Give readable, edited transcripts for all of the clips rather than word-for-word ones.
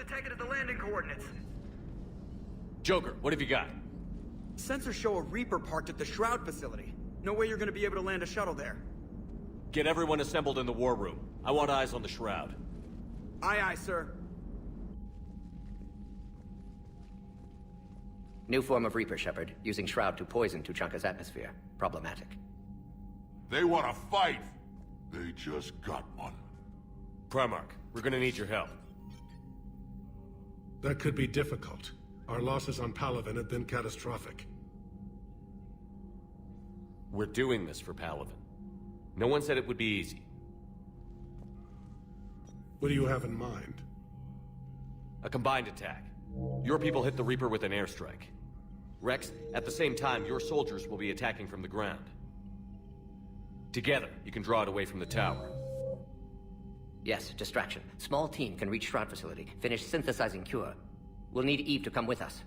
detected the landing coordinates. Joker, what have you got? Sensors show a Reaper parked at the Shroud facility. No way you're gonna be able to land a shuttle there. Get everyone assembled in the war room. I want eyes on the Shroud. Aye, aye, sir. New form of Reaper, Shepard, using Shroud to poison Tuchanka's atmosphere. Problematic. They want to fight! They just got one. Primarch, we're gonna need your help. That could be difficult. Our losses on Palaven have been catastrophic. We're doing this for Palaven. No one said it would be easy. What do you have in mind? A combined attack. Your people hit the Reaper with an airstrike. Rex, at the same time, your soldiers will be attacking from the ground. Together, you can draw it away from the tower. Yes, distraction. Small team can reach Shroud facility, finish synthesizing cure. We'll need Eve to come with us.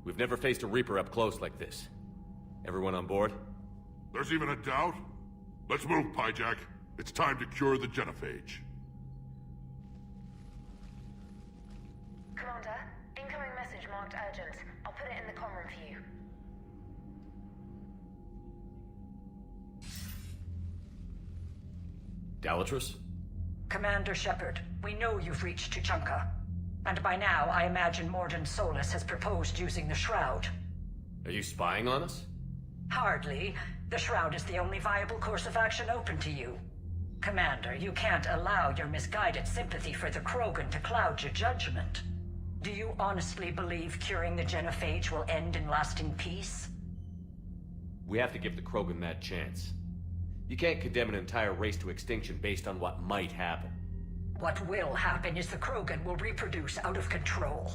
We've never faced a Reaper up close like this. Everyone on board? There's even a doubt? Let's move, Pyjack. It's time to cure the genophage. Commander, incoming message marked urgent. I'll put it in the comm room for you. Dalatrus? Commander Shepard, we know you've reached Tuchanka. And by now, I imagine Morden Solus has proposed using the Shroud. Are you spying on us? Hardly. The Shroud is the only viable course of action open to you. Commander, you can't allow your misguided sympathy for the Krogan to cloud your judgment. Do you honestly believe curing the genophage will end in lasting peace? We have to give the Krogan that chance. You can't condemn an entire race to extinction based on what might happen. What will happen is the Krogan will reproduce out of control.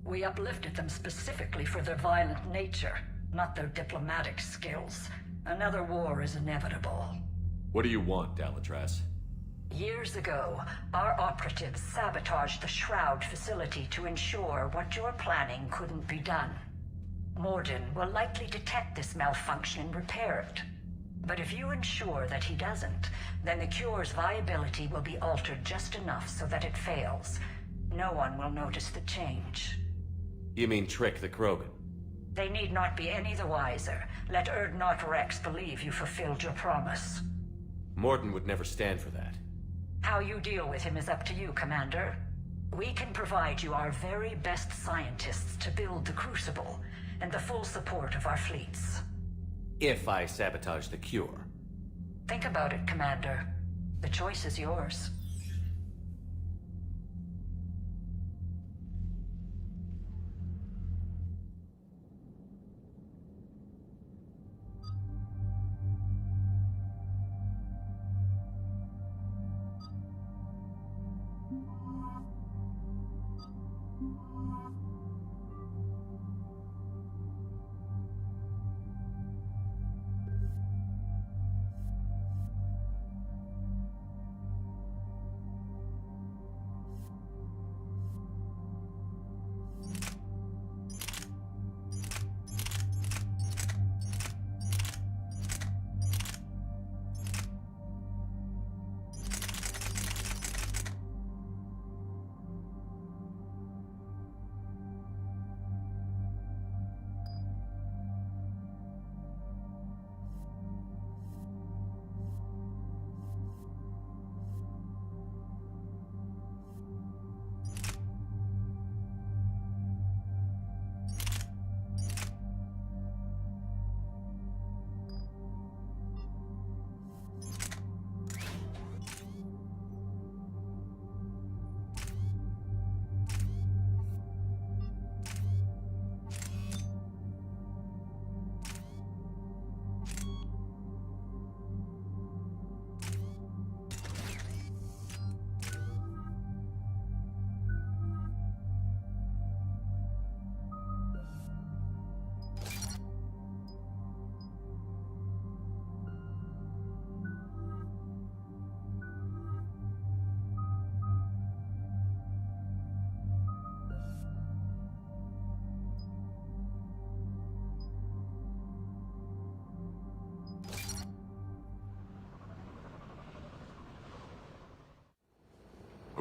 We uplifted them specifically for their violent nature, not their diplomatic skills. Another war is inevitable. What do you want, Dalatrus? Years ago, our operatives sabotaged the Shroud facility to ensure what you're planning couldn't be done. Morden will likely detect this malfunction and repair it. But if you ensure that he doesn't, then the cure's viability will be altered just enough so that it fails. No one will notice the change. You mean trick the Krogan? They need not be any the wiser. Let Urdnot Rex believe you fulfilled your promise. Morden would never stand for that. How you deal with him is up to you, Commander. We can provide you our very best scientists to build the Crucible, and the full support of our fleets. If I sabotage the cure. Think about it, Commander. The choice is yours.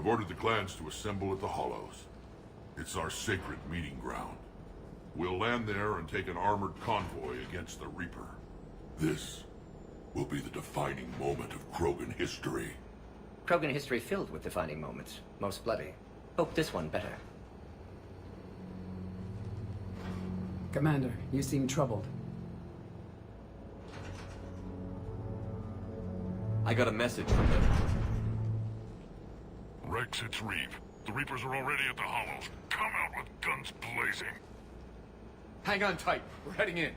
I've ordered the clans to assemble at the Hollows. It's our sacred meeting ground. We'll land there and take an armored convoy against the Reaper. This will be the defining moment of Krogan history. Krogan history filled with defining moments. Most bloody. Hope this one better. Commander, you seem troubled. I got a message from them. Rex, it's Reeve. The Reapers are already at the Hollows. Come out with guns blazing. Hang on tight. We're heading in.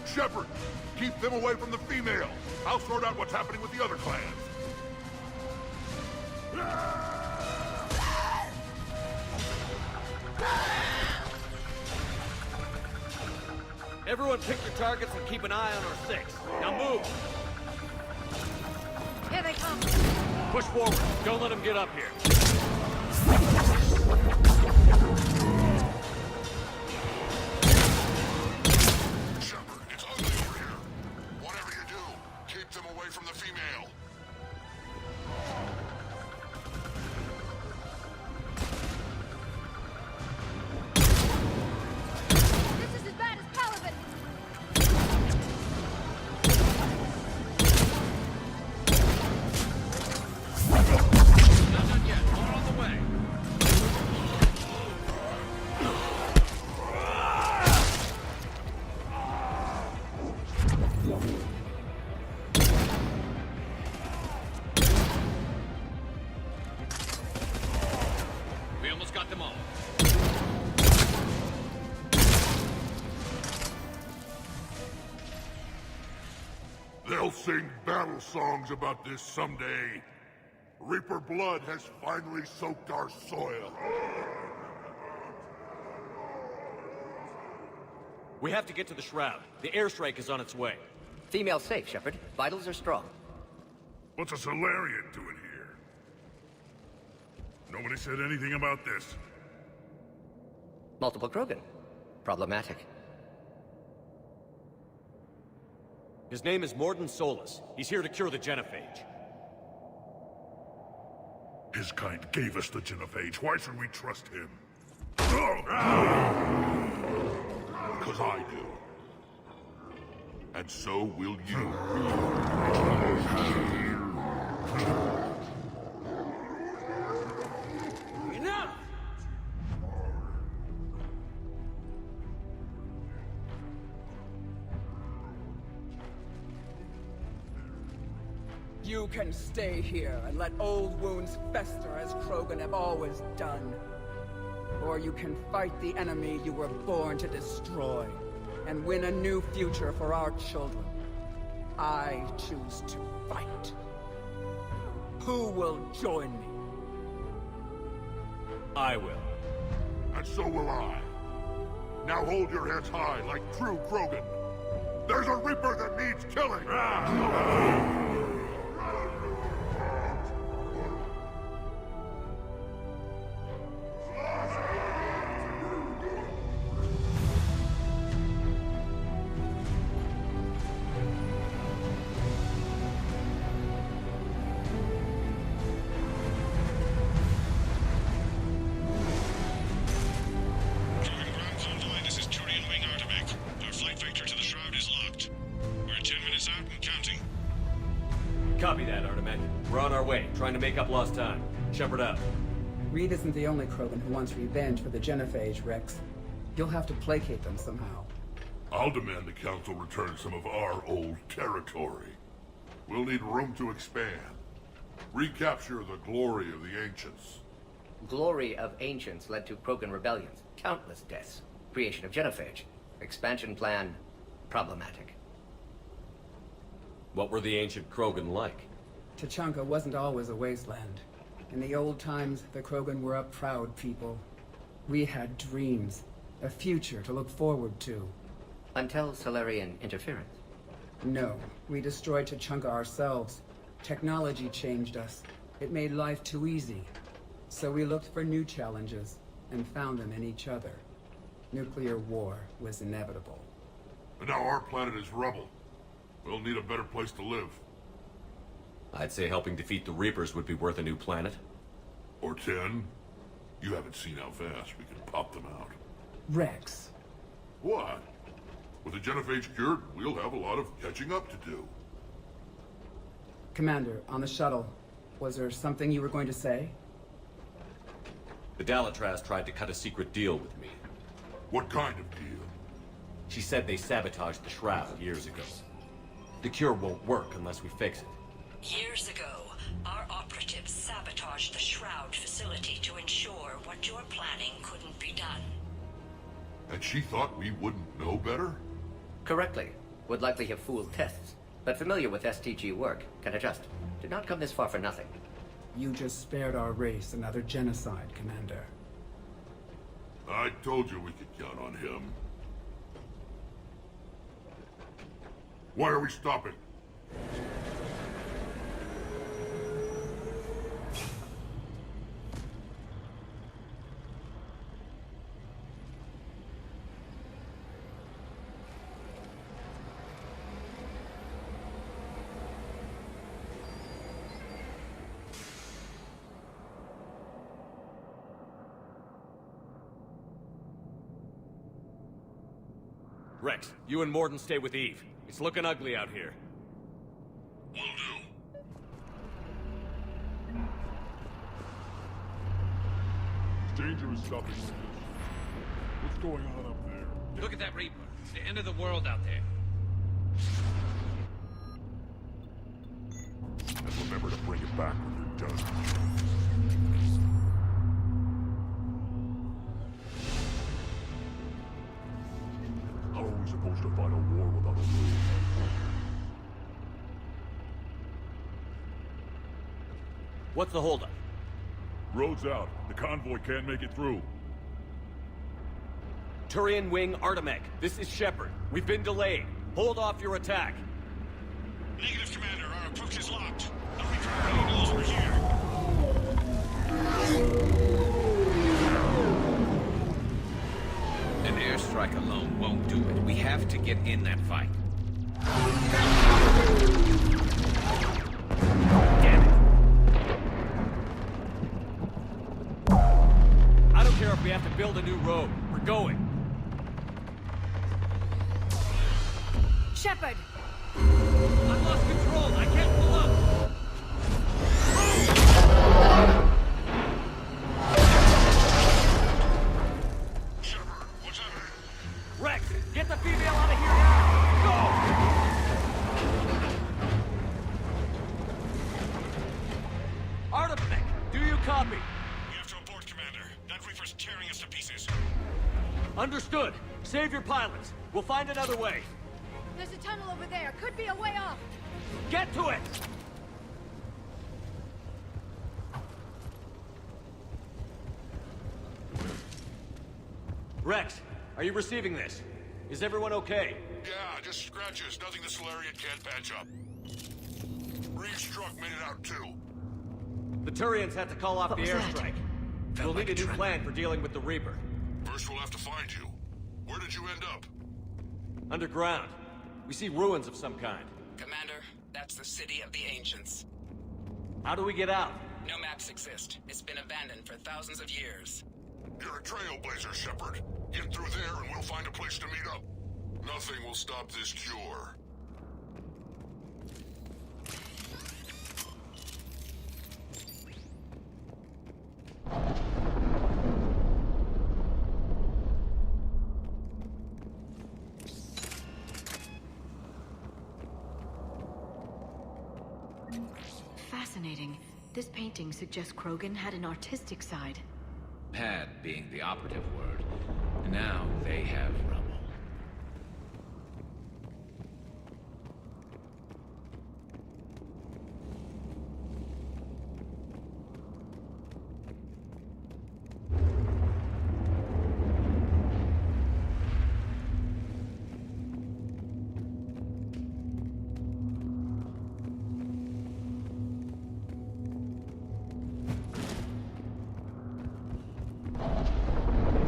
Shepard, keep them away from the female. I'll sort out what's happening with the other clans. Everyone pick your targets and keep an eye on our six. Now move! Here they come. Push forward. Don't let them get up here. Shepard, it's ugly over here. Whatever you do, keep them away from the female. This is as bad as Paladin. Not done yet. More on the way. We almost got them all. They'll sing battle songs about this someday. Reaper blood has finally soaked our soil. We have to get to the Shroud. The airstrike is on its way. Female safe, Shepard. Vitals are strong. What's a Solarian doing here? Nobody said anything about this. Multiple Krogan. Problematic. His name is Morden Solus. He's here to cure the genophage. His kind gave us the genophage. Why should we trust him? Because I do. And so will you. Enough! You can stay here and let old wounds fester as Krogan have always done. Or you can fight the enemy you were born to destroy, and win a new future for our children. I choose to fight. Who will join me? I will. And so will I. Now hold your heads high like true Krogan. There's a Reaper that needs killing! This is Turian Wing Artemek. Our flight vector to the Shroud is locked. We're 10 minutes out and counting. Copy that, Artemek. We're on our way, trying to make up lost time. Shepard out. Reed isn't the only Krogan who wants revenge for the genophage, Rex. You'll have to placate them somehow. I'll demand the Council return some of our old territory. We'll need room to expand. Recapture the glory of the Ancients. Glory of Ancients led to Krogan rebellions. Countless deaths. Creation of genophage. Expansion plan. Problematic. What were the ancient Krogan like? Tachanka wasn't always a wasteland. In the old times, the Krogan were a proud people. We had dreams. A future to look forward to. Until Solarian interference. No, we destroyed Tachanka ourselves. Technology changed us. It made life too easy. So we looked for new challenges, and found them in each other. Nuclear war was inevitable. And now our planet is rubble. We'll need a better place to live. I'd say helping defeat the Reapers would be worth a new planet. Or 10. You haven't seen how fast we can pop them out. Rex. What? With the genophage cured, we'll have a lot of catching up to do. Commander, on the shuttle, was there something you were going to say? The Dalatraz tried to cut a secret deal with me. What kind of deal? She said they sabotaged the Shroud years ago. The cure won't work unless we fix it. Years ago, our operatives sabotaged the Shroud facility to ensure what you're planning couldn't be done. And she thought we wouldn't know better? Correctly. Would likely have fooled tests, but familiar with STG work, can adjust. Did not come this far for nothing. You just spared our race another genocide, Commander. I told you we could count on him. Why are we stopping? Rex, you and Morden stay with Eve. It's looking ugly out here. Will do. It's dangerous stuff. What's going on up there? Look at that Reaper. It's the end of the world out there. And remember to bring it back when you're done. How are we supposed to fight a war without a road? What's the holdup? Road's out. The convoy can't make it through. Turian Wing Artemec, this is Shepard. We've been delayed. Hold off your attack. Negative, Commander. Our approach is locked. The Reaper already knows we're here. An airstrike alone won't do it. We have to get in that fight. Damn it. I don't care if we have to build a new road. We're going. Shepard! I've lost control. I can't pull up. Shepard, what's happening? Rex, get the female out of here now! Go! Artemec, do you copy? We have to abort, Commander. That Reaper's tearing us to pieces. Understood. Save your pilots. We'll find another way. There's a tunnel over there. Could be a way off. Get to it! Rex, are you receiving this? Is everyone okay? Yeah, just scratches. Nothing the Solarian can't patch up. Reeves' truck made it out too. The Turians had to call off What the was that? airstrike. We'll like need a a new tremor. plan for dealing with the Reaper. First we'll have to find you. Where did you end up? Underground. We see ruins of some kind. Commander, that's the City of the Ancients. How do we get out? No maps exist. It's been abandoned for thousands of years. You're a trailblazer, Shepard. Get through there and we'll find a place to meet up. Nothing will stop this cure. Fascinating. This painting suggests Krogan had an artistic side. Had being the operative word. Now they have rubble.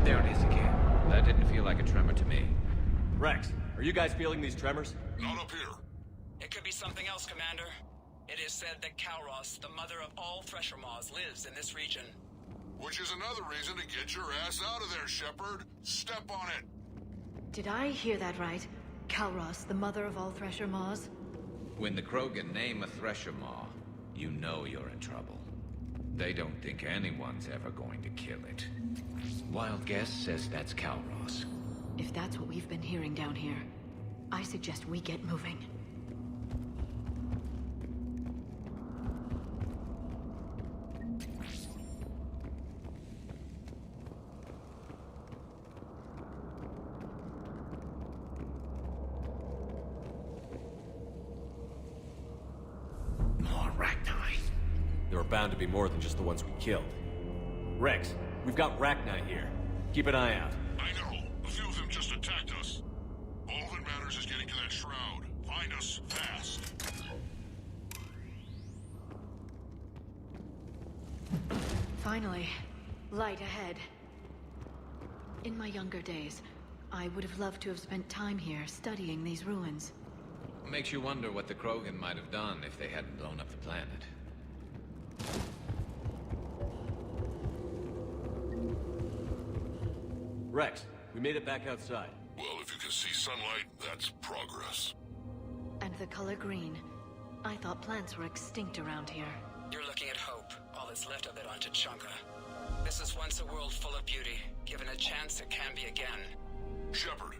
There it is again. That didn't feel like a tremor to me. Rex, are you guys feeling these tremors? Not up here. It could be something else, Commander. It is said that Kalros, the mother of all Thresher Maws, lives in this region. Which is another reason to get your ass out of there, Shepard. Step on it. Did I hear that right? Kalros, the mother of all Thresher Maws? When the Krogan name a Thresher Maw, you know you're in trouble. They don't think anyone's ever going to kill it. Wild guess says that's Kalros. If that's what we've been hearing down here, I suggest we get moving. More Rachni. There are bound to be more than just the ones we killed. Rex, we've got Rachni here. Keep an eye out. I know. A few of them just attacked us. All that matters is getting to that shroud. Find us fast. Finally, light ahead. In my younger days, I would have loved to have spent time here studying these ruins. Makes you wonder what the Krogan might have done if they hadn't blown up the planet. Rex, we made it back outside. Well, if you can see sunlight, that's progress. And the color green. I thought plants were extinct around here. You're looking at hope, all that's left of it on Tuchanka. This is once a world full of beauty. Given a chance, it can be again. Shepard,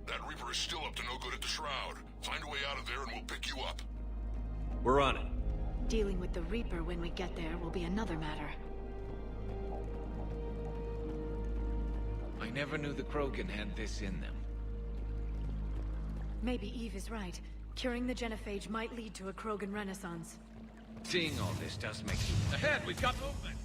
that Reaper is still up to no good at the Shroud. Find a way out of there and we'll pick you up. We're on it. Dealing with the Reaper when we get there will be another matter. I never knew the Krogan had this in them. Maybe Eve is right. Curing the genophage might lead to a Krogan renaissance. Seeing all this does make you... Ahead, we've got movement!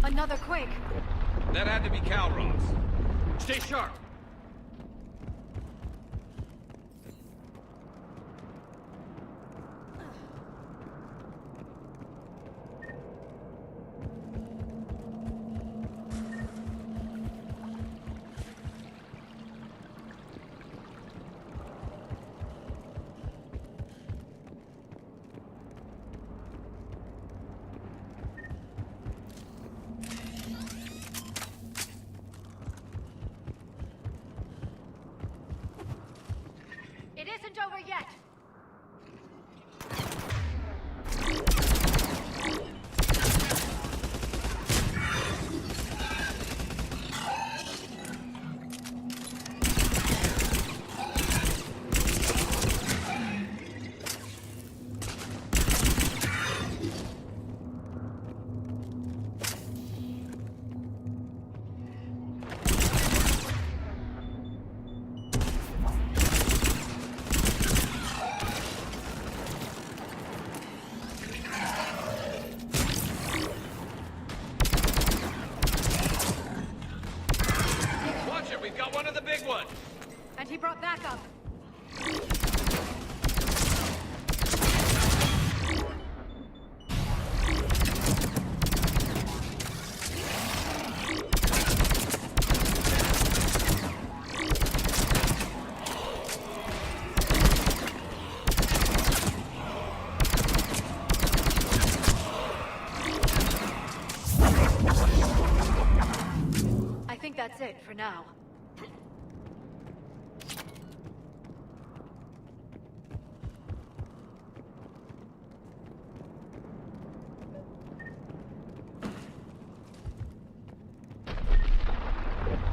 Another quake! That had to be Kalros. Stay sharp! It isn't over yet! And he brought backup. that's it for now.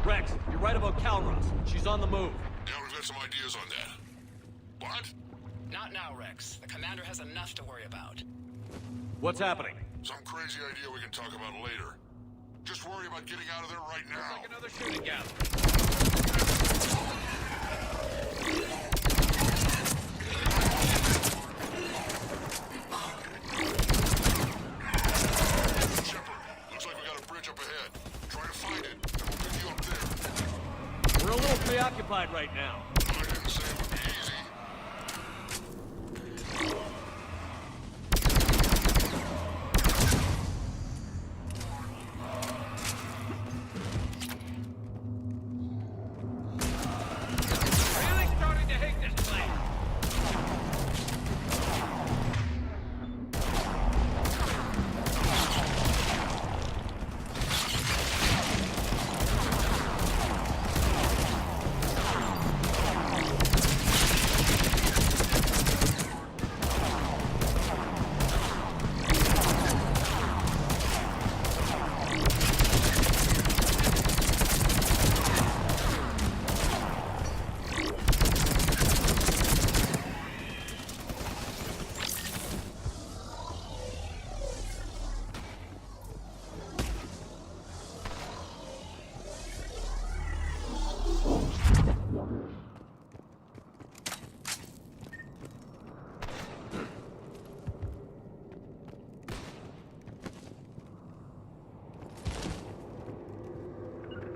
Rex, you're right about Calros. She's on the move. Yeah, we've got some ideas on that. What? Not now, Rex. The commander has enough to worry about. What's happening? Some crazy idea we can talk about later. Just worry about getting out of there right now. Like another shooting gallery. Shepard, looks like we got a bridge up ahead. Try to find it, and we'll pick you up there. We're a little preoccupied right now. I didn't say it would be easy. Really starting to hate this place.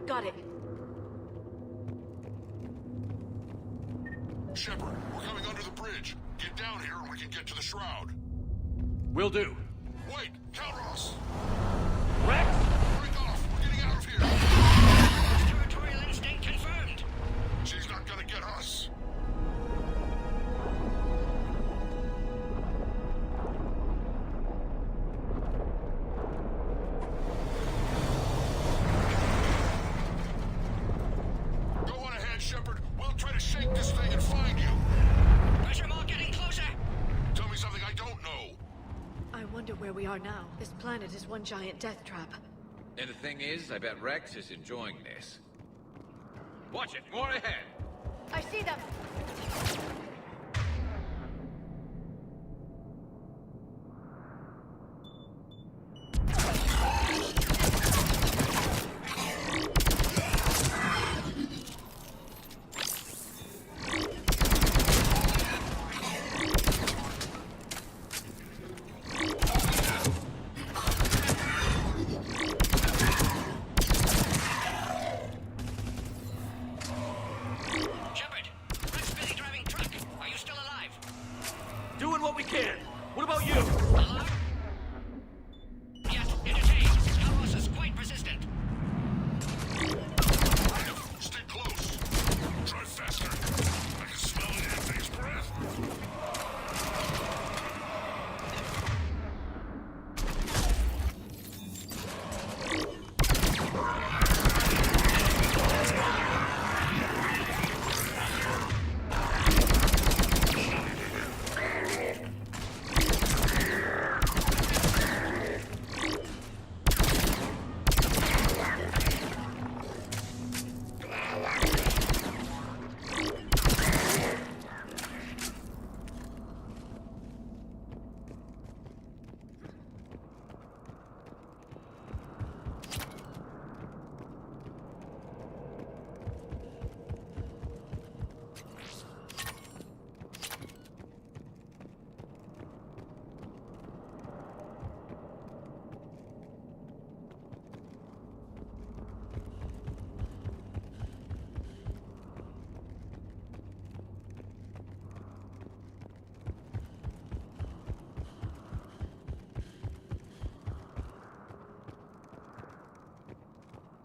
Got it. Shepard, we're coming under the bridge. Get down here and we can get to the shroud. Will do. Wait, Calros! Rex! Break off! We're getting out of here! Territorial instinct confirmed. She's not gonna get us. Go on ahead, Shepard. We'll try to shake this thing and find you. Pressure Maw getting closer. Tell me something I don't know. I wonder where we are now. This planet is one giant death trap. And the thing is, I bet Rex is enjoying this. Watch it, more ahead. I see them! Shepard, Rex busy driving truck. Are you still alive? Doing what we can. What about you? Hello? Yes, entertained. Calros is quite persistent. Stay close. Try faster. I can smell it in Anthony's breath.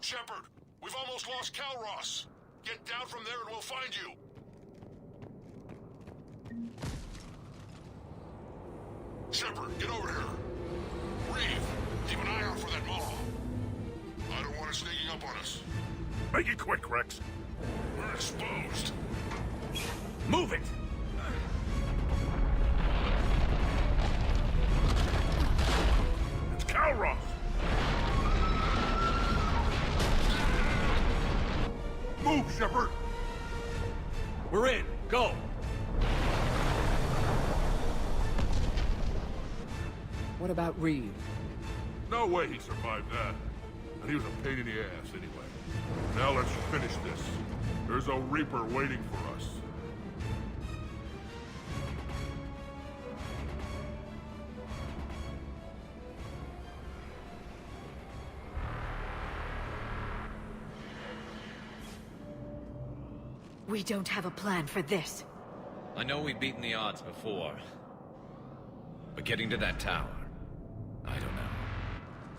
Shepard, we've almost lost Calros. Get down from there and we'll find you. Shepard, get over here. Reeve, keep an eye out for that Maw. I don't want it sneaking up on us. Make it quick, Rex. We're exposed. Move it! It's Calross! Move, Shepard! We're in. Go! What about Reed? No way he survived that. And he was a pain in the ass anyway. Now let's finish this. There's a Reaper waiting for us. We don't have a plan for this. I know we've beaten the odds before. But getting to that tower, I don't know.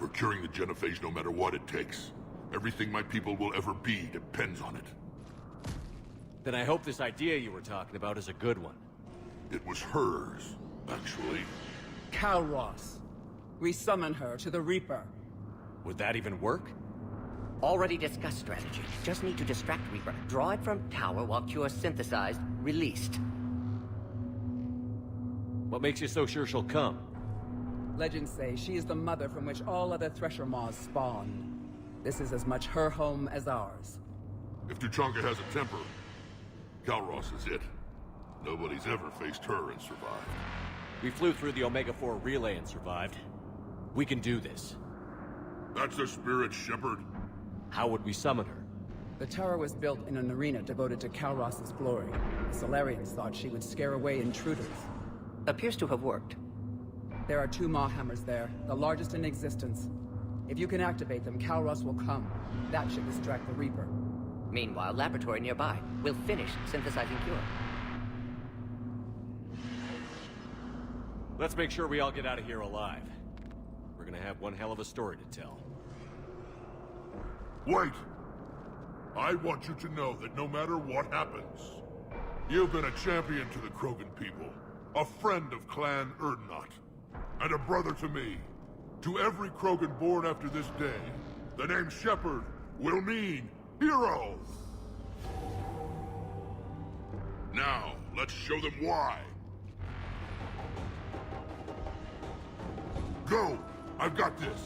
We're curing the genophage no matter what it takes. Everything my people will ever be depends on it. Then I hope this idea you were talking about is a good one. It was hers, actually. Calross. We summon her to the Reaper. Would that even work? Already discussed strategy. Just need to distract Reaper. Draw it from tower while Cure synthesized, released. What makes you so sure she'll come? Legends say she is the mother from which all other Thresher Maws spawned. This is as much her home as ours. If Tuchanka has a temper, Calross is it. Nobody's ever faced her and survived. We flew through the Omega-4 relay and survived. We can do this. That's the spirit, Shepard. How would we summon her? The tower was built in an arena devoted to Calross's glory. The Solarians thought she would scare away intruders. Appears to have worked. There are 2 Maw hammers there, the largest in existence. If you can activate them, Calross will come. That should distract the Reaper. Meanwhile, laboratory nearby. We'll finish synthesizing Cure. Let's make sure we all get out of here alive. We're gonna have one hell of a story to tell. Wait! I want you to know that no matter what happens, you've been a champion to the Krogan people, a friend of Clan Erdnot, and a brother to me. To every Krogan born after this day, the name Shepard will mean hero! Now, let's show them why. Go! I've got this!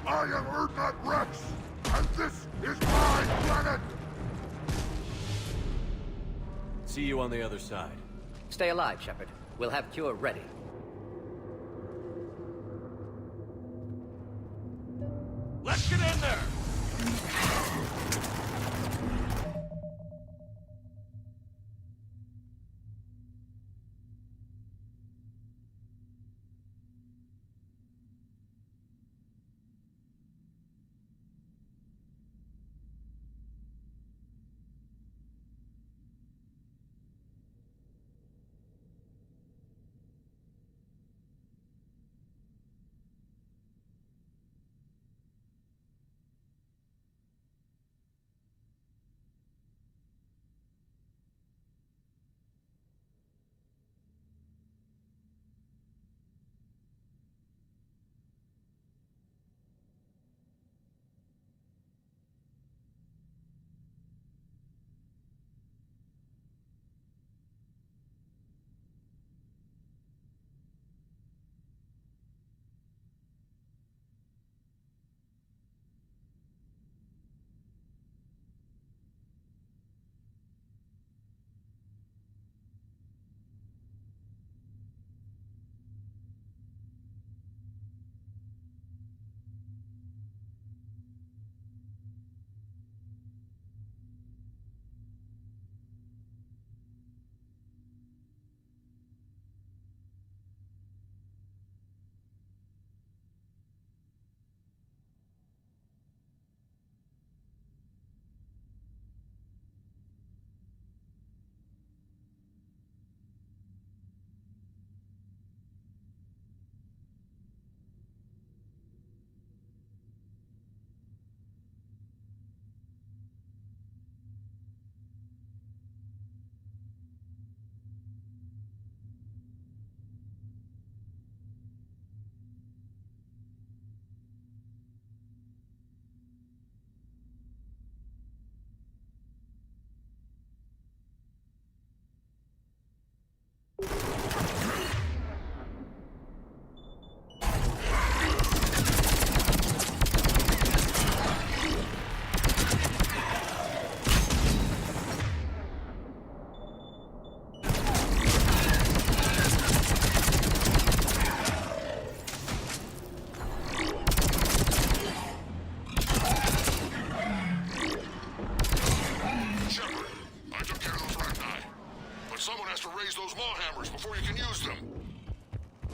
I am Erdnot Rex, and this is my planet! See you on the other side. Stay alive, Shepard. We'll have Cure ready. Let's get in there!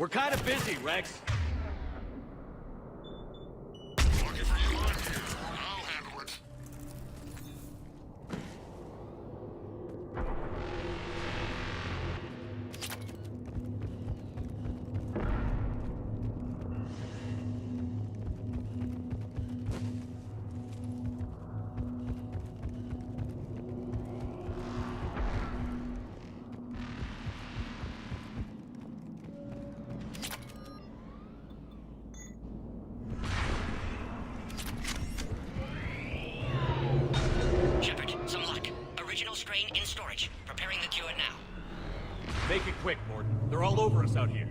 We're kind of busy, Rex. Lucky for you, I'm here. I'll handle it. Shepard, some luck. Original strain in storage. Preparing the cure now. Make it quick, Morden. They're all over us out here.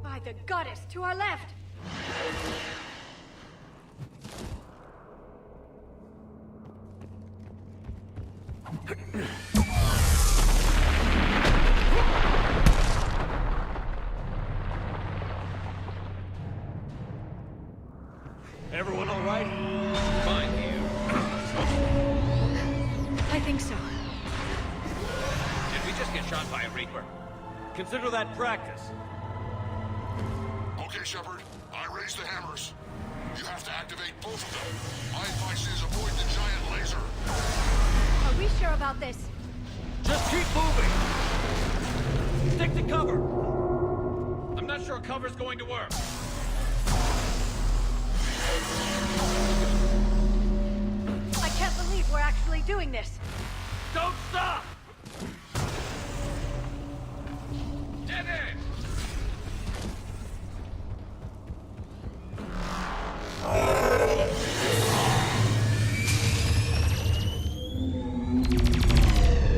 By the goddess, to our left! Everyone all right? Fine here. I think so. Did we just get shot by a Reaper? Consider that practice. Okay, Shepard. I raised the hammers. You have to activate both of them. My advice is avoid the giant laser. Are we sure about this? Just keep moving! Stick to cover! I'm not sure cover's going to work. I can't believe we're actually doing this. Don't stop! Get in!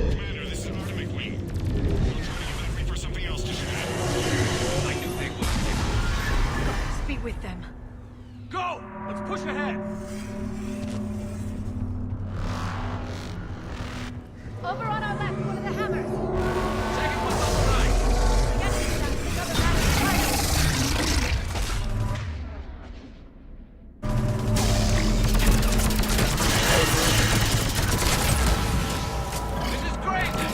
Commander, this is Artemic Wing. We'll try to give that Reaper something else to shoot at. I knew they would. Speed with them. Go! Let's push ahead! Over on our left, one of the hammers. Second one's on the right! Yes, that's the other hammer's right. This is crazy!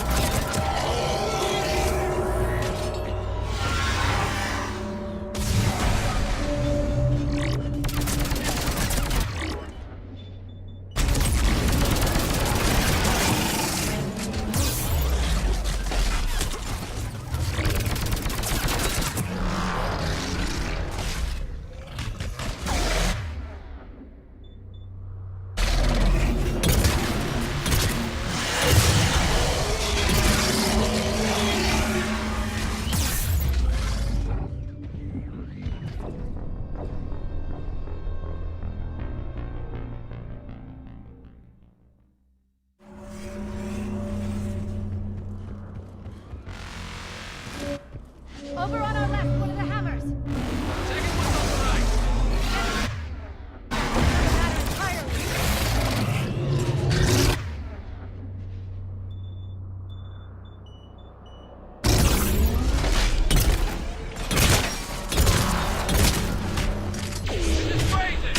Over on our left, one of the hammers. Second one's on the right! That entirely. This is crazy!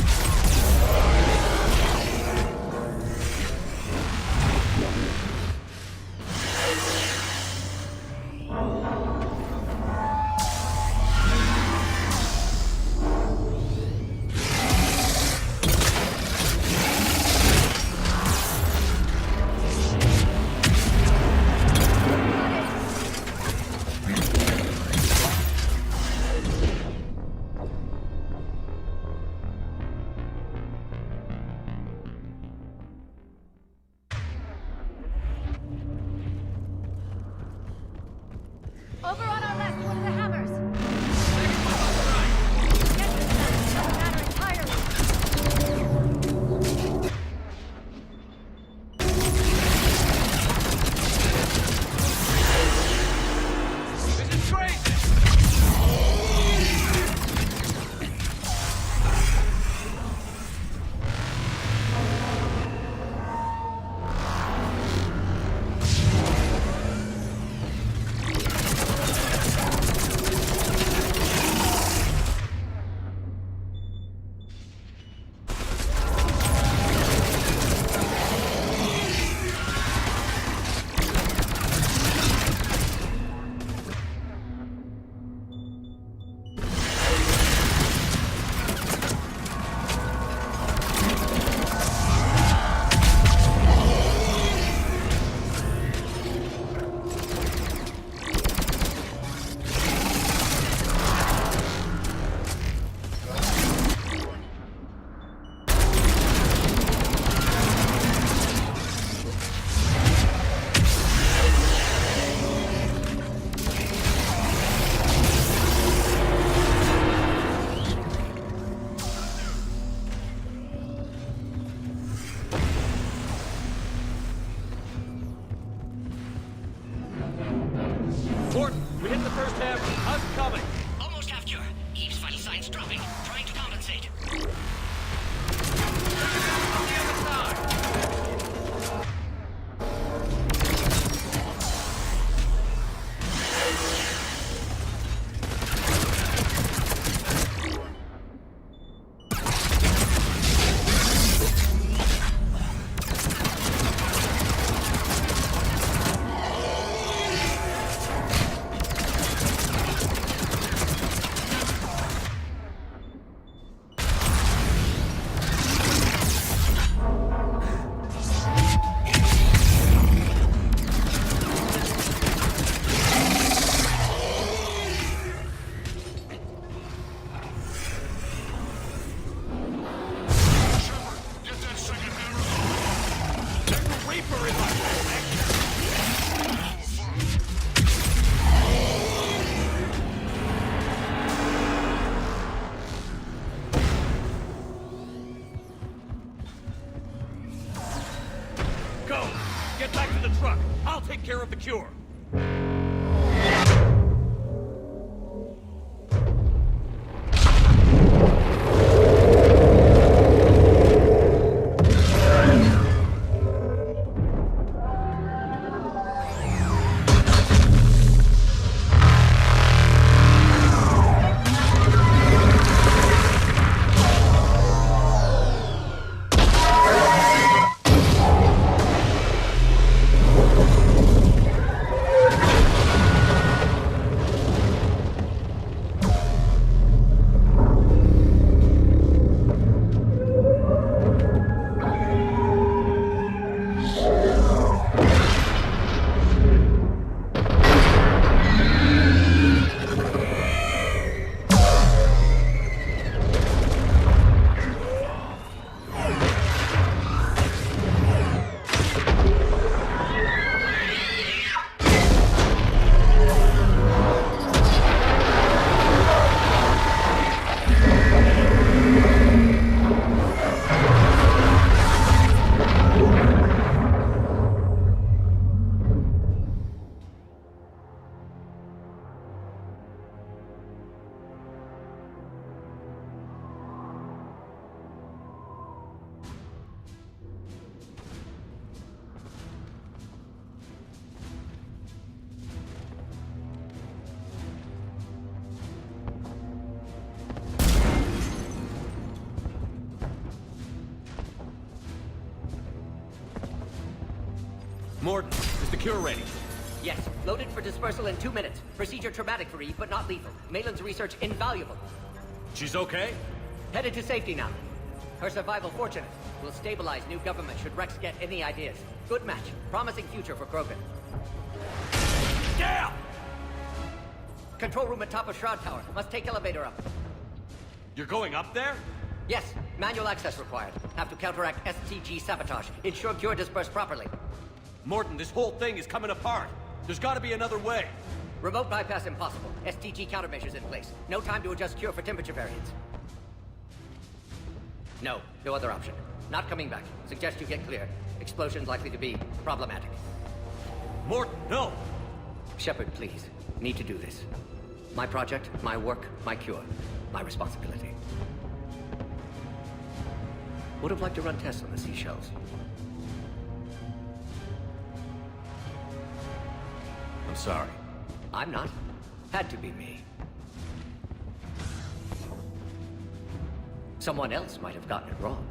hit the first half. I'm coming. Almost half cure. Eve's vital signs dropping. Trying to compensate. On the other side. Go! Get back to the truck. I'll take care of the cure. Morton, is the cure ready? Yes, loaded for dispersal in 2 minutes. Procedure traumatic for Eve, but not lethal. Malin's research invaluable. She's okay? Headed to safety now. Her survival fortunate. Will stabilize new government should Rex get any ideas. Good match. Promising future for Krogan. Damn! Control room at top of Shroud Tower. Must take elevator up. You're going up there? Yes, manual access required. Have to counteract STG sabotage. Ensure cure dispersed properly. Morton, this whole thing is coming apart. There's gotta be another way. Remote bypass impossible. STG countermeasures in place. No time to adjust cure for temperature variance. No other option. Not coming back. Suggest you get clear. Explosion's likely to be problematic. Morton, no! Shepard, please. Need to do this. My project, my work, my cure. My responsibility. Would have liked to run tests on the seashells. I'm sorry. I'm not. Had to be me. Someone else might have gotten it wrong.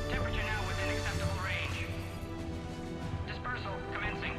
Temperature now within acceptable range. Dispersal commencing.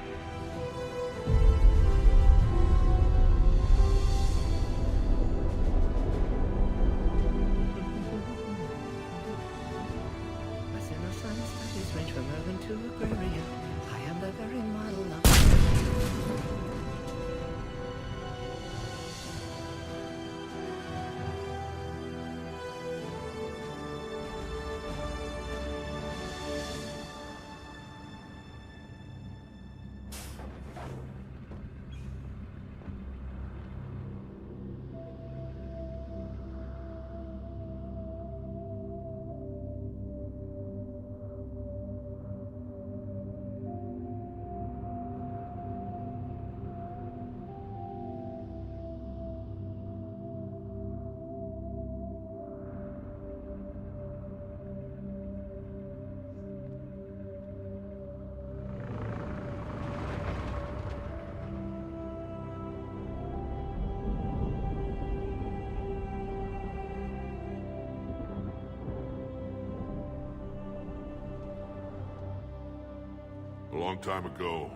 long time ago,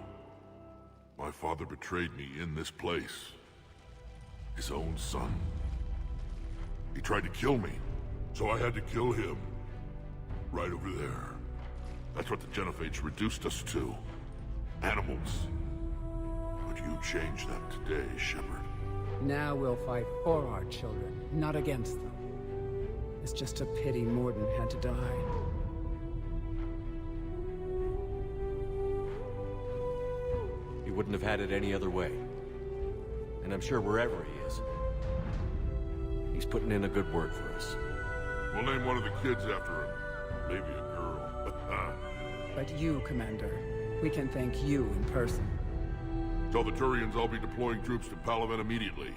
my father betrayed me in this place. His own son. He tried to kill me, so I had to kill him. Right over there. That's what the Genophage reduced us to. Animals. But you changed that today, Shepard. Now we'll fight for our children, not against them. It's just a pity Morden had to die. He wouldn't have had it any other way. And I'm sure wherever he is, he's putting in a good word for us. We'll name one of the kids after him. Maybe a girl. But you, Commander, we can thank you in person. Tell the Turians I'll be deploying troops to Palaven immediately.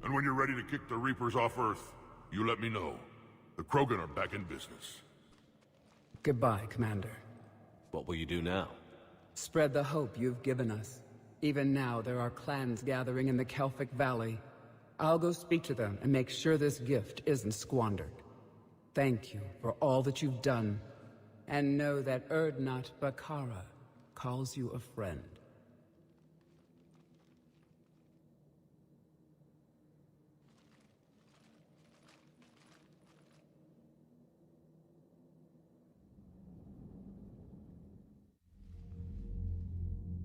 And when you're ready to kick the Reapers off Earth, you let me know. The Krogan are back in business. Goodbye, Commander. What will you do now? Spread the hope you've given us. Even now, there are clans gathering in the Kelphic Valley. I'll go speak to them and make sure this gift isn't squandered. Thank you for all that you've done. And know that Erdnot Bakara calls you a friend.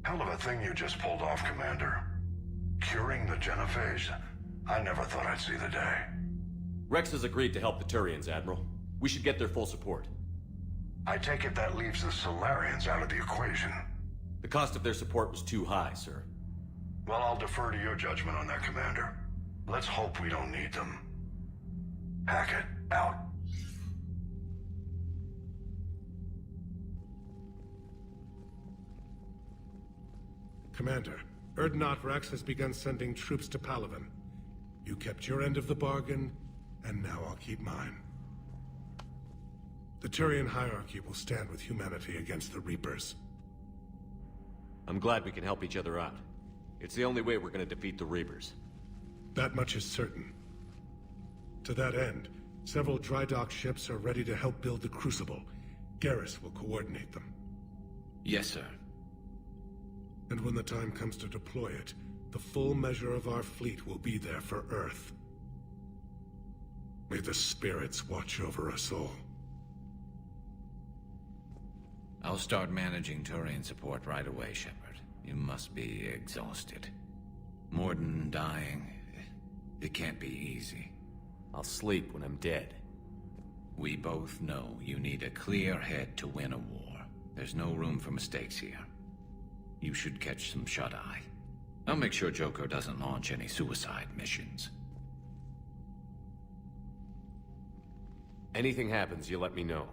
Hell of a thing you just pulled off, Commander. Curing the Genophage? I never thought I'd see the day. Rex has agreed to help the Turians, Admiral. We should get their full support. I take it that leaves the Solarians out of the equation. The cost of their support was too high, sir. Well, I'll defer to your judgment on that, Commander. Let's hope we don't need them. Hackett, out. Commander, Erdnot Rex has begun sending troops to Palaven. You kept your end of the bargain, and now I'll keep mine. The Turian hierarchy will stand with humanity against the Reapers. I'm glad we can help each other out. It's the only way we're gonna defeat the Reapers. That much is certain. To that end, several dry dock ships are ready to help build the Crucible. Garrus will coordinate them. Yes, sir. And when the time comes to deploy it, the full measure of our fleet will be there for Earth. May the spirits watch over us all. I'll start managing Turian support right away, Shepard. You must be exhausted. Morden dying, it can't be easy. I'll sleep when I'm dead. We both know you need a clear head to win a war. There's no room for mistakes here. You should catch some shut-eye. I'll make sure Joker doesn't launch any suicide missions. Anything happens, you let me know.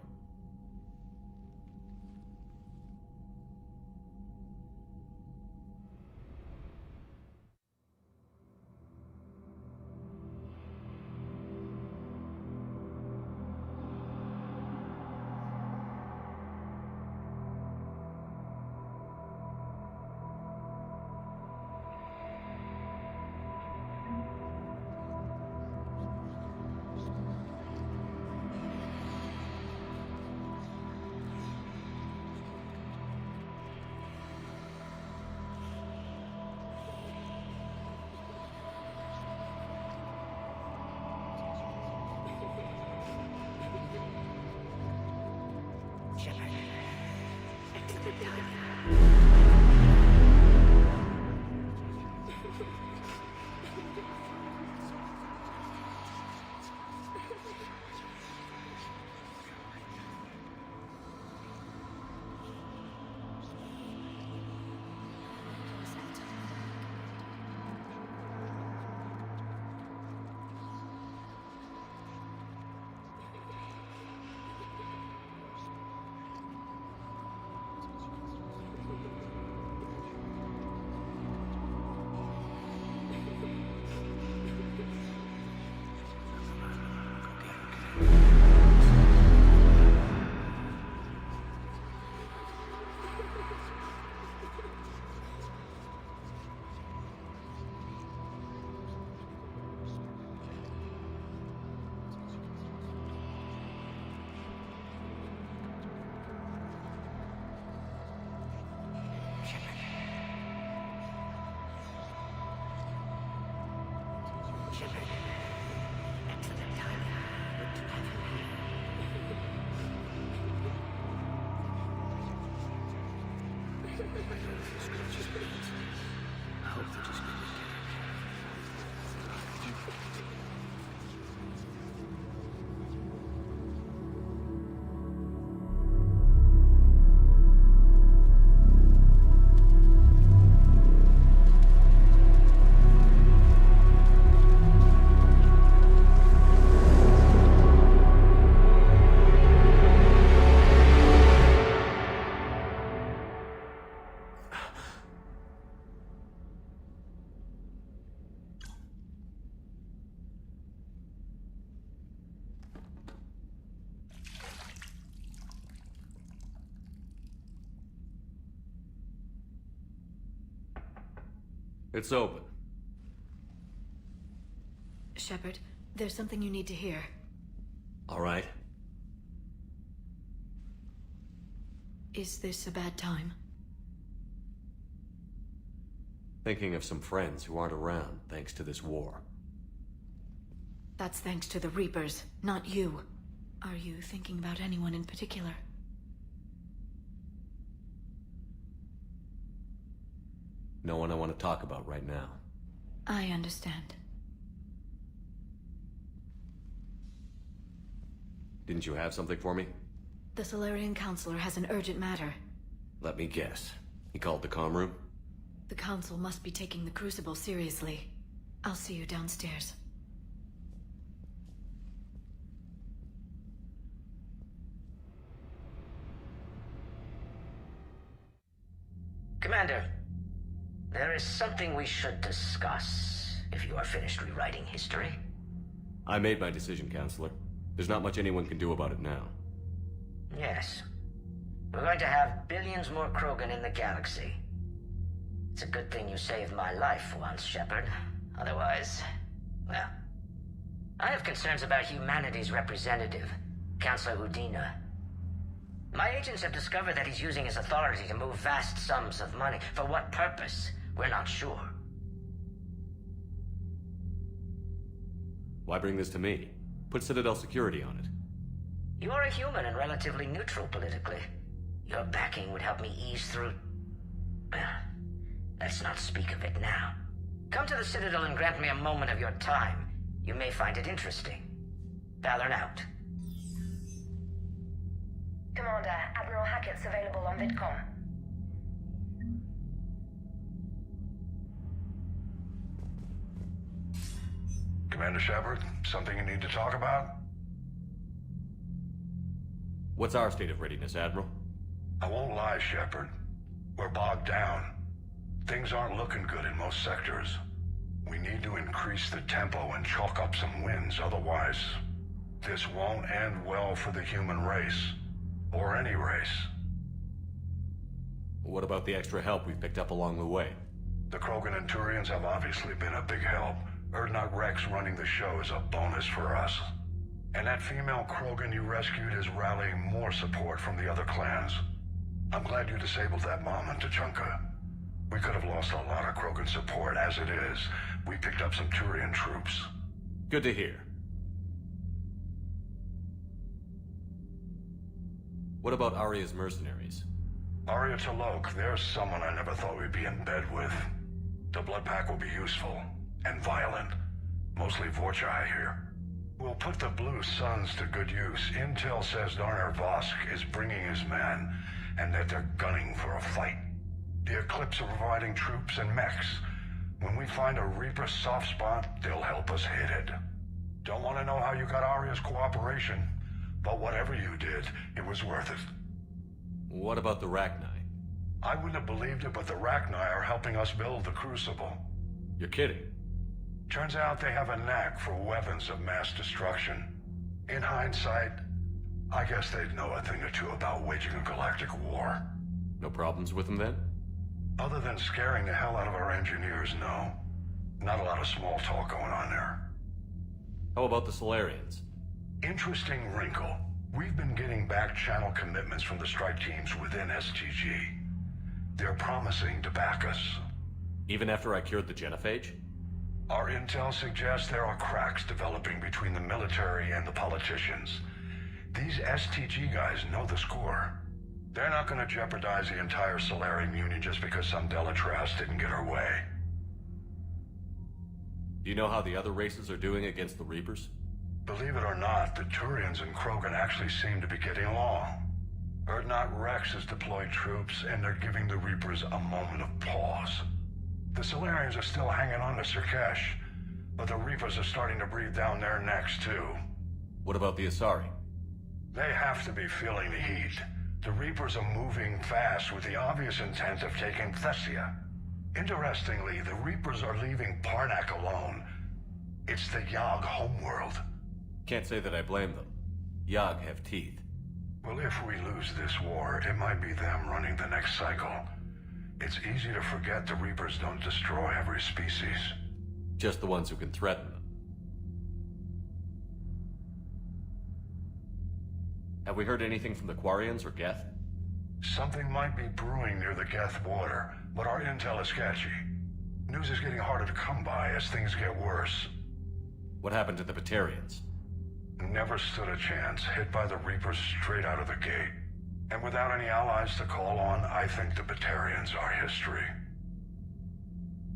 It's open. Shepard, there's something you need to hear. All right. Is this a bad time? Thinking of some friends who aren't around thanks to this war. That's thanks to the Reapers, not you. Are you thinking about anyone in particular? No one I want to talk about right now. I understand. Didn't you have something for me? The Solarian Counselor has an urgent matter. Let me guess. He called the comm room? The Council must be taking the Crucible seriously. I'll see you downstairs. Commander, there is something we should discuss, if you are finished rewriting history. I made my decision, Counselor. There's not much anyone can do about it now. Yes. We're going to have billions more Krogan in the galaxy. It's a good thing you saved my life once, Shepard. Otherwise, well... I have concerns about humanity's representative, Councilor Udina. My agents have discovered that he's using his authority to move vast sums of money. For what purpose? We're not sure. Why bring this to me? Put Citadel security on it. You are a human and relatively neutral politically. Your backing would help me ease through... Well, let's not speak of it now. Come to the Citadel and grant me a moment of your time. You may find it interesting. Valorn out. Commander, Admiral Hackett's available on VidCom. Commander Shepard, something you need to talk about? What's our state of readiness, Admiral? I won't lie, Shepard. We're bogged down. Things aren't looking good in most sectors. We need to increase the tempo and chalk up some wins, otherwise... this won't end well for the human race. Or any race. What about the extra help we've picked up along the way? The Krogan and Turians have obviously been a big help. Urdnot Rex running the show is a bonus for us. And that female Krogan you rescued is rallying more support from the other clans. I'm glad you disabled that mom in Tuchanka. We could have lost a lot of Krogan support as it is. We picked up some Turian troops. Good to hear. What about Arya's mercenaries? Arya T'Loak, there's someone I never thought we'd be in bed with. The Blood Pack will be useful. And violent. Mostly Vorcha, I hear. We'll put the Blue Suns to good use. Intel says Darner Vosk is bringing his men, and that they're gunning for a fight. The Eclipse are providing troops and mechs. When we find a Reaper soft spot, they'll help us hit it. Don't want to know how you got Arya's cooperation, but whatever you did, it was worth it. What about the Rachni? I wouldn't have believed it, but the Rachni are helping us build the Crucible. You're kidding. Turns out they have a knack for weapons of mass destruction. In hindsight, I guess they'd know a thing or two about waging a galactic war. No problems with them then? Other than scaring the hell out of our engineers, no. Not a lot of small talk going on there. How about the Solarians? Interesting wrinkle. We've been getting back-channel commitments from the strike teams within STG. They're promising to back us. Even after I cured the genophage? Our intel suggests there are cracks developing between the military and the politicians. These STG guys know the score. They're not going to jeopardize the entire Solarian Union just because some Delatras didn't get her way. Do you know how the other races are doing against the Reapers? Believe it or not, the Turians and Krogan actually seem to be getting along. Urdnot Rex has deployed troops, and they're giving the Reapers a moment of pause. The Solarians are still hanging on to Sirkesh, but the Reapers are starting to breathe down their necks, too. What about the Asari? They have to be feeling the heat. The Reapers are moving fast with the obvious intent of taking Thessia. Interestingly, the Reapers are leaving Parnak alone. It's the Yogg homeworld. Can't say that I blame them. Yogg have teeth. Well, if we lose this war, it might be them running the next cycle. It's easy to forget the Reapers don't destroy every species. Just the ones who can threaten them. Have we heard anything from the Quarians or Geth? Something might be brewing near the Geth border, but our intel is sketchy. News is getting harder to come by as things get worse. What happened to the Batarians? Never stood a chance, hit by the Reapers straight out of the gate. And without any allies to call on, I think the Batarians are history.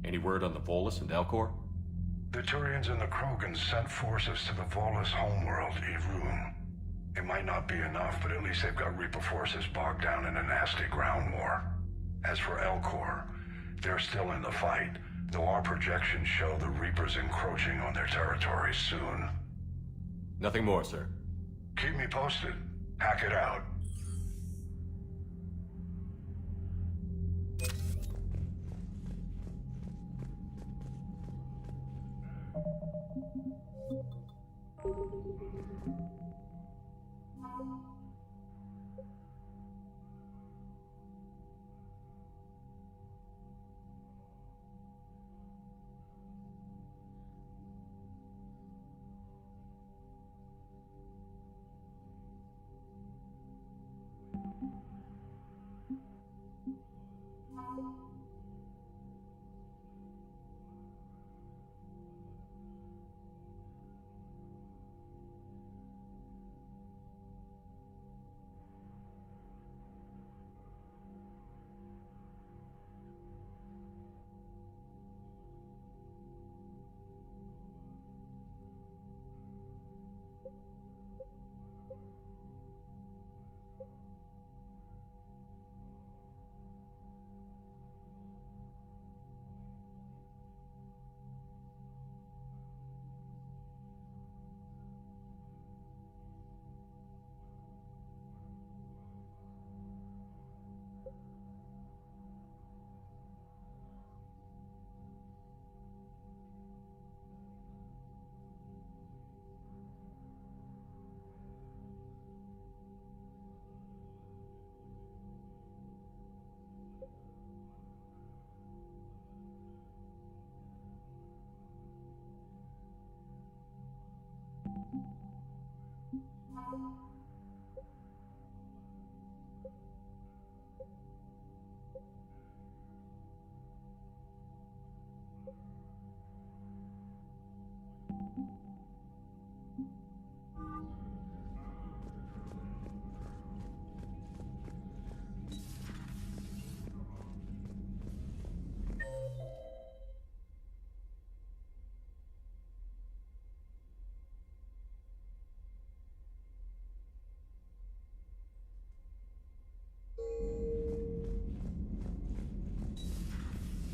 Any word on the Volus and Elcor? The Turians and the Krogans sent forces to the Volus homeworld, Irun. It might not be enough, but at least they've got Reaper forces bogged down in a nasty ground war. As for Elcor, they're still in the fight, though our projections show the Reapers encroaching on their territory soon. Nothing more, sir. Keep me posted. Hack it out.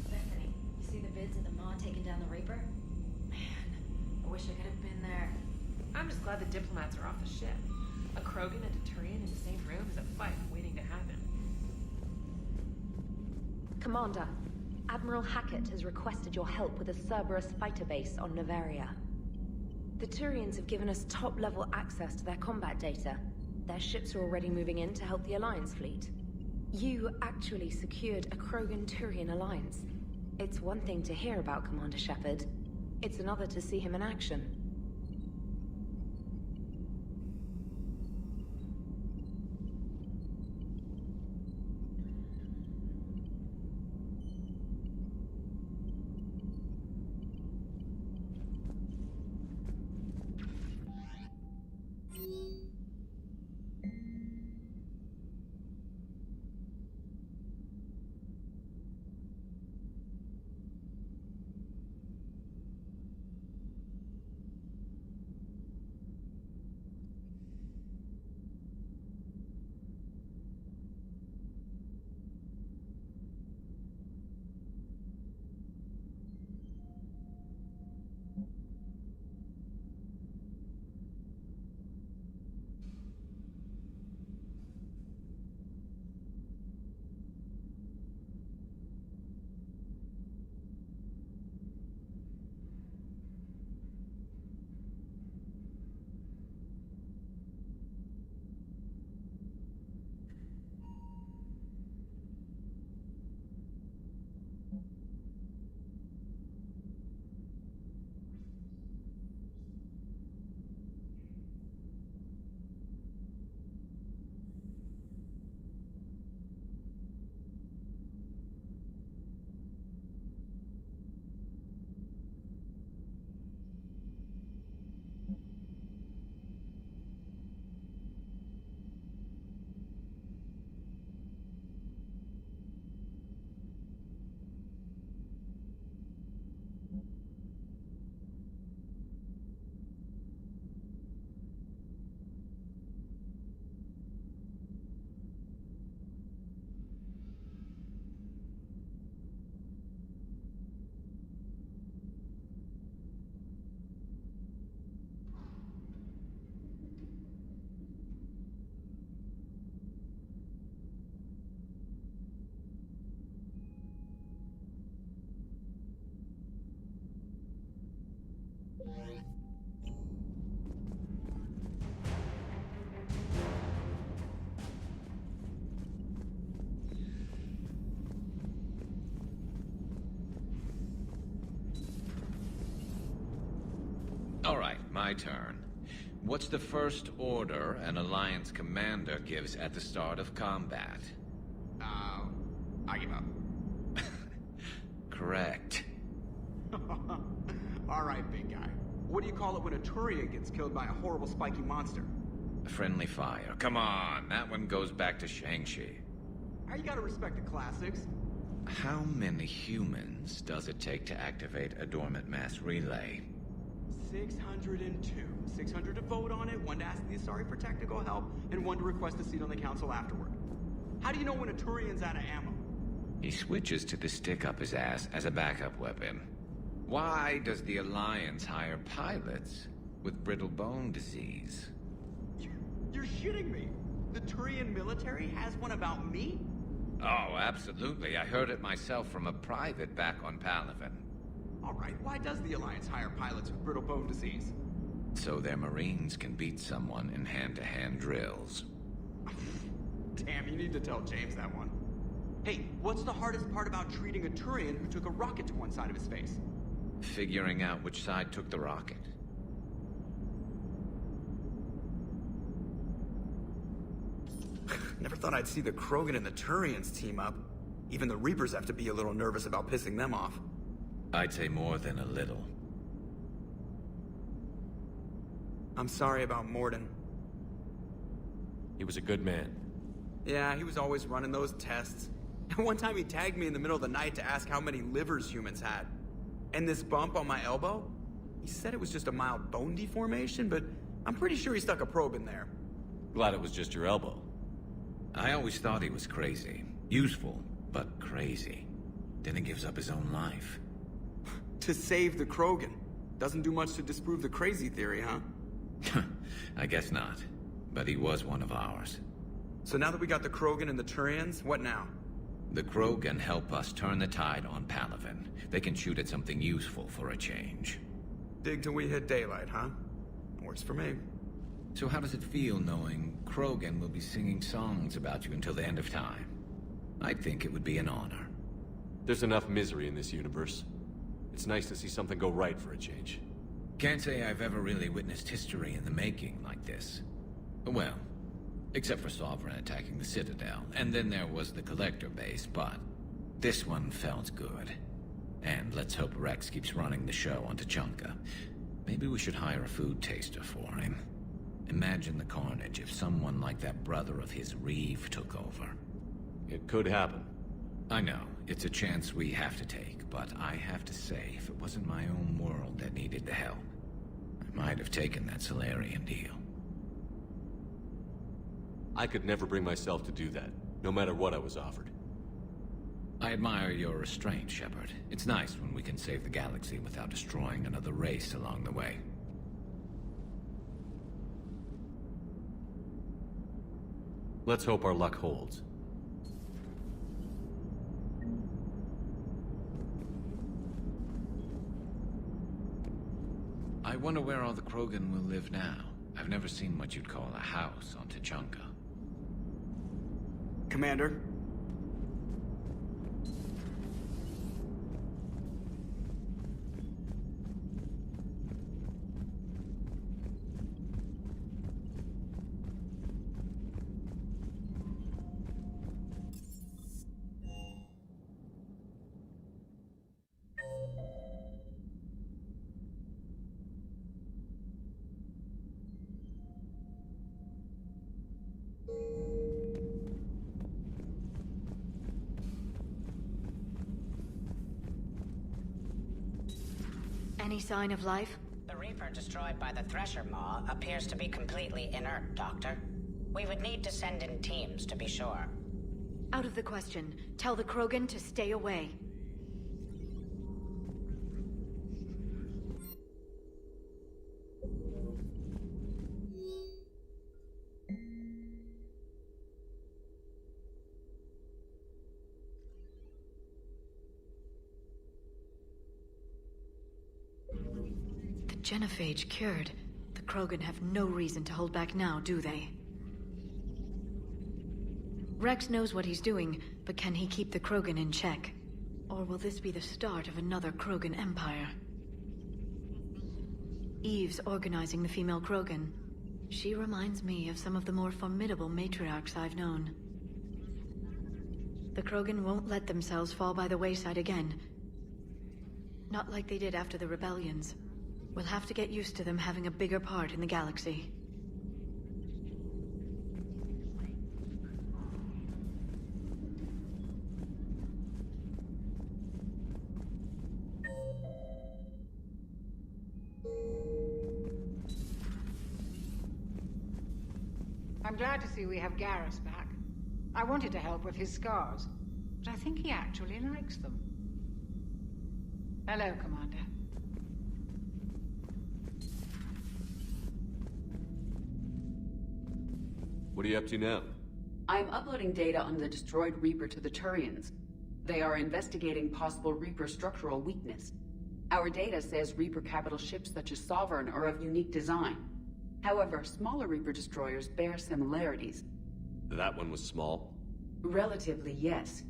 Bethany, you see the vids of the Maw taking down the Reaper? Man, I wish I could have been there. I'm just glad the diplomats are off the ship. A Krogan and a Turian in the same room is a fight waiting to happen. Commander, Admiral Hackett has requested your help with a Cerberus fighter base on Novaria. The Turians have given us top-level access to their combat data. Their ships are already moving in to help the Alliance fleet. You actually secured a Krogan-Turian alliance. It's one thing to hear about Commander Shepard. It's another to see him in action. All right, my turn. What's the first order an Alliance commander gives at the start of combat? I give up. Correct. Alright, big guy. What do you call it when a Turian gets killed by a horrible spiky monster? Friendly fire. Come on, that one goes back to Shang-Chi. You gotta respect the classics. How many humans does it take to activate a dormant mass relay? 602. 600 to vote on it, 1 to ask the Asari for technical help, and 1 to request a seat on the council afterward. How do you know when a Turian's out of ammo? He switches to the stick up his ass as a backup weapon. Why does the Alliance hire pilots with brittle bone disease? You're shitting me! The Turian military has one about me? Oh, absolutely. I heard it myself from a private back on Palaven. Alright, why does the Alliance hire pilots with brittle bone disease? So their Marines can beat someone in hand-to-hand drills. Damn, you need to tell James that one. Hey, what's the hardest part about treating a Turian who took a rocket to one side of his face? Figuring out which side took the rocket. Never thought I'd see the Krogan and the Turians team up. Even the Reapers have to be a little nervous about pissing them off. I'd say more than a little. I'm sorry about Morden. He was a good man. Yeah, he was always running those tests. One time he tagged me in the middle of the night to ask how many livers humans had. And this bump on my elbow? He said it was just a mild bone deformation, but I'm pretty sure he stuck a probe in there. Glad it was just your elbow. I always thought he was crazy. Useful, but crazy. Then he gives up his own life. To save the Krogan. Doesn't do much to disprove the crazy theory, huh? I guess not. But he was one of ours. So now that we got the Krogan and the Turians, what now? The Krogan help us turn the tide on Palaven. They can shoot at something useful for a change. Dig till we hit daylight, huh? Works for me. So how does it feel knowing Krogan will be singing songs about you until the end of time? I think it would be an honor. There's enough misery in this universe. It's nice to see something go right for a change. Can't say I've ever really witnessed history in the making like this. Well, except for Sovereign attacking the Citadel, and then there was the Collector base, but this one felt good. And let's hope Rex keeps running the show on Tuchanka. Maybe we should hire a food taster for him. Imagine the carnage if someone like that brother of his, Reeve, took over. It could happen. I know, it's a chance we have to take, but I have to say, if it wasn't my own world that needed the help, I might have taken that Solarian deal. I could never bring myself to do that, no matter what I was offered. I admire your restraint, Shepard. It's nice when we can save the galaxy without destroying another race along the way. Let's hope our luck holds. I wonder where all the Krogan will live now. I've never seen what you'd call a house on Tuchanka. Commander? Any sign of life? The Reaper destroyed by the Thresher Maw appears to be completely inert, Doctor. We would need to send in teams to be sure. Out of the question. Tell the Krogan to stay away. genophage cured, the Krogan have no reason to hold back now, do they? Rex knows what he's doing, but can he keep the Krogan in check? Or will this be the start of another Krogan empire? Eve's organizing the female Krogan. She reminds me of some of the more formidable matriarchs I've known. The Krogan won't let themselves fall by the wayside again. Not like they did after the rebellions. We'll have to get used to them having a bigger part in the galaxy. I'm glad to see we have Garrus back. I wanted to help with his scars, but I think he actually likes them. Hello, Commander. What are you up to now? I'm uploading data on the destroyed Reaper to the Turians. They are investigating possible Reaper structural weakness. Our data says Reaper capital ships such as Sovereign are of unique design. However, smaller Reaper destroyers bear similarities. That one was small? Relatively, yes.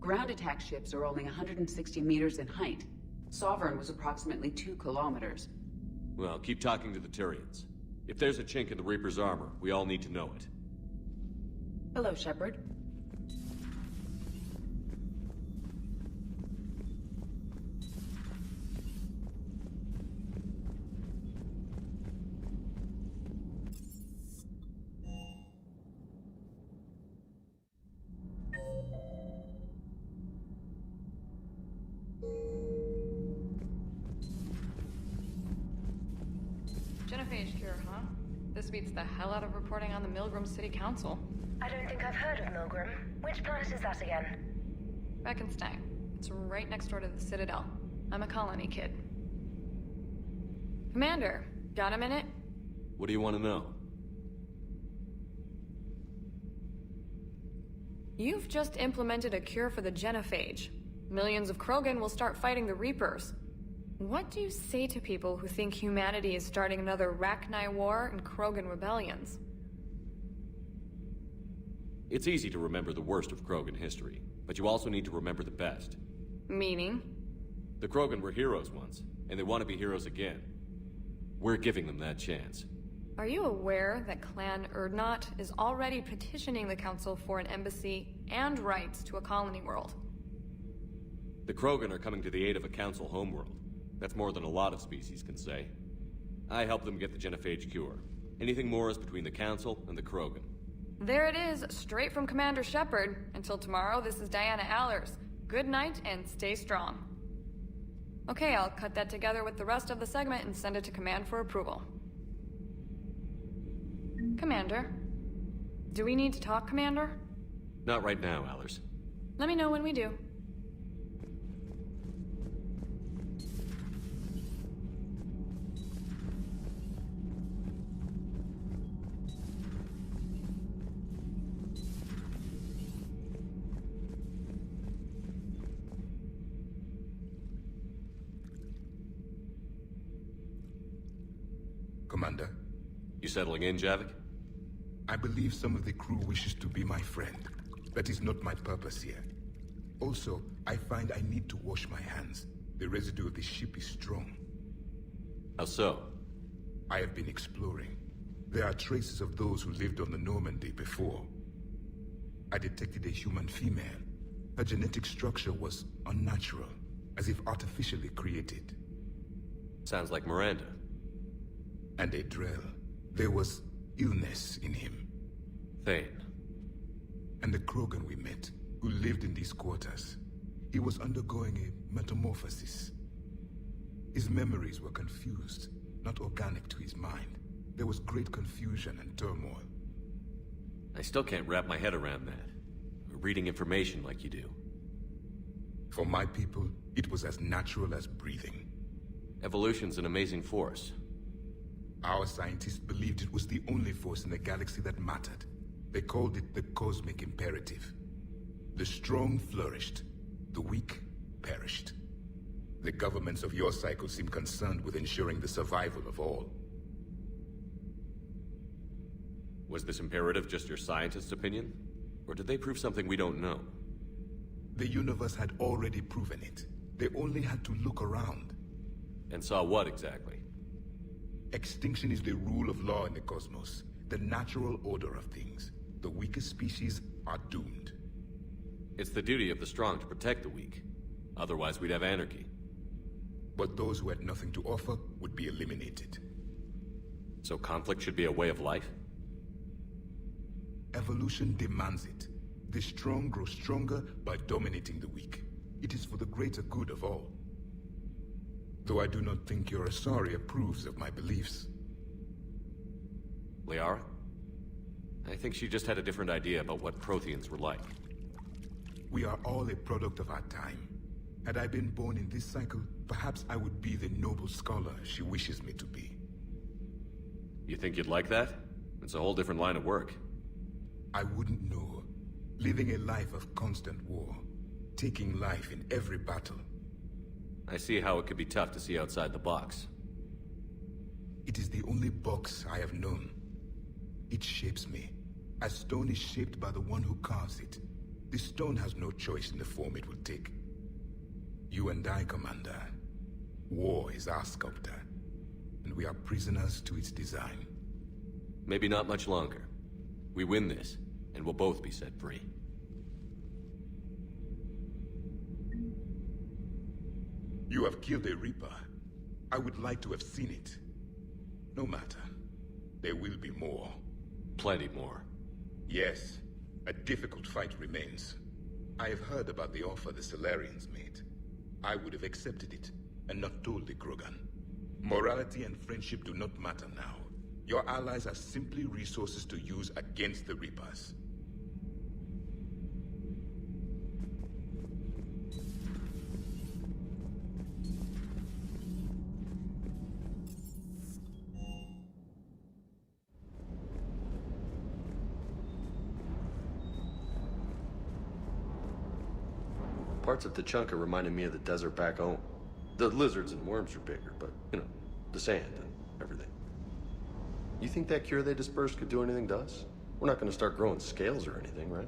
Ground attack ships are only 160 meters in height. Sovereign was approximately 2 kilometers. Well, keep talking to the Turians. If there's a chink in the Reaper's armor, we all need to know it. Hello, Shepard. Genophage cure, huh? This beats the hell out of reporting on the Milgram City Council. I don't think I've heard of Milgram. Which planet is that again? Reckonsstein. It's right next door to the Citadel. I'm a colony kid. Commander, got a minute? What do you want to know? You've just implemented a cure for the genophage. Millions of Krogan will start fighting the Reapers. What do you say to people who think humanity is starting another Rachni War and Krogan rebellions? It's easy to remember the worst of Krogan history, but you also need to remember the best. Meaning? The Krogan were heroes once, and they want to be heroes again. We're giving them that chance. Are you aware that Clan Urdnot is already petitioning the Council for an embassy and rights to a colony world? The Krogan are coming to the aid of a Council homeworld. That's more than a lot of species can say. I helped them get the genophage cure. Anything more is between the Council and the Krogan. There it is, straight from Commander Shepard. Until tomorrow, this is Diana Allers. Good night and stay strong. Okay, I'll cut that together with the rest of the segment and send it to Command for approval. Commander? Do we need to talk, Commander? Not right now, Allers. Let me know when we do. Commander. You settling in, Javik? I believe some of the crew wishes to be my friend. That is not my purpose here. Also, I find I need to wash my hands. The residue of the ship is strong. How so? I have been exploring. There are traces of those who lived on the Normandy before. I detected a human female. Her genetic structure was unnatural, as if artificially created. Sounds like Miranda. And a Drell. There was illness in him. Thane. And the Krogan we met, who lived in these quarters. He was undergoing a metamorphosis. His memories were confused, not organic to his mind. There was great confusion and turmoil. I still can't wrap my head around that. Reading information like you do. For my people, it was as natural as breathing. Evolution's an amazing force. Our scientists believed it was the only force in the galaxy that mattered. They called it the cosmic imperative. The strong flourished, the weak perished. The governments of your cycle seem concerned with ensuring the survival of all. Was this imperative just your scientist's opinion? Or did they prove something we don't know? The universe had already proven it. They only had to look around. And saw what exactly? Extinction is the rule of law in the cosmos, the natural order of things. The weakest species are doomed. It's the duty of the strong to protect the weak. Otherwise, we'd have anarchy. But those who had nothing to offer would be eliminated. So conflict should be a way of life? Evolution demands it. The strong grow stronger by dominating the weak. It is for the greater good of all. Though I do not think your Asari approves of my beliefs. Liara? I think she just had a different idea about what Protheans were like. We are all a product of our time. Had I been born in this cycle, perhaps I would be the noble scholar she wishes me to be. You think you'd like that? It's a whole different line of work. I wouldn't know. Living a life of constant war. Taking life in every battle. I see how it could be tough to see outside the box. It is the only box I have known. It shapes me, as stone is shaped by the one who carves it. The stone has no choice in the form it will take. You and I, Commander. War is our sculptor, and we are prisoners to its design. Maybe not much longer. We win this, and we'll both be set free. You have killed a Reaper. I would like to have seen it. No matter. There will be more. Plenty more. Yes. A difficult fight remains. I have heard about the offer the Solarians made. I would have accepted it, and not told the Krogan. Morality and friendship do not matter now. Your allies are simply resources to use against the Reapers. Parts of Tachanka reminded me of the desert back home. The lizards and worms are bigger, but, you know, the sand and everything. You think that cure they dispersed could do anything to us? We're not going to start growing scales or anything, right?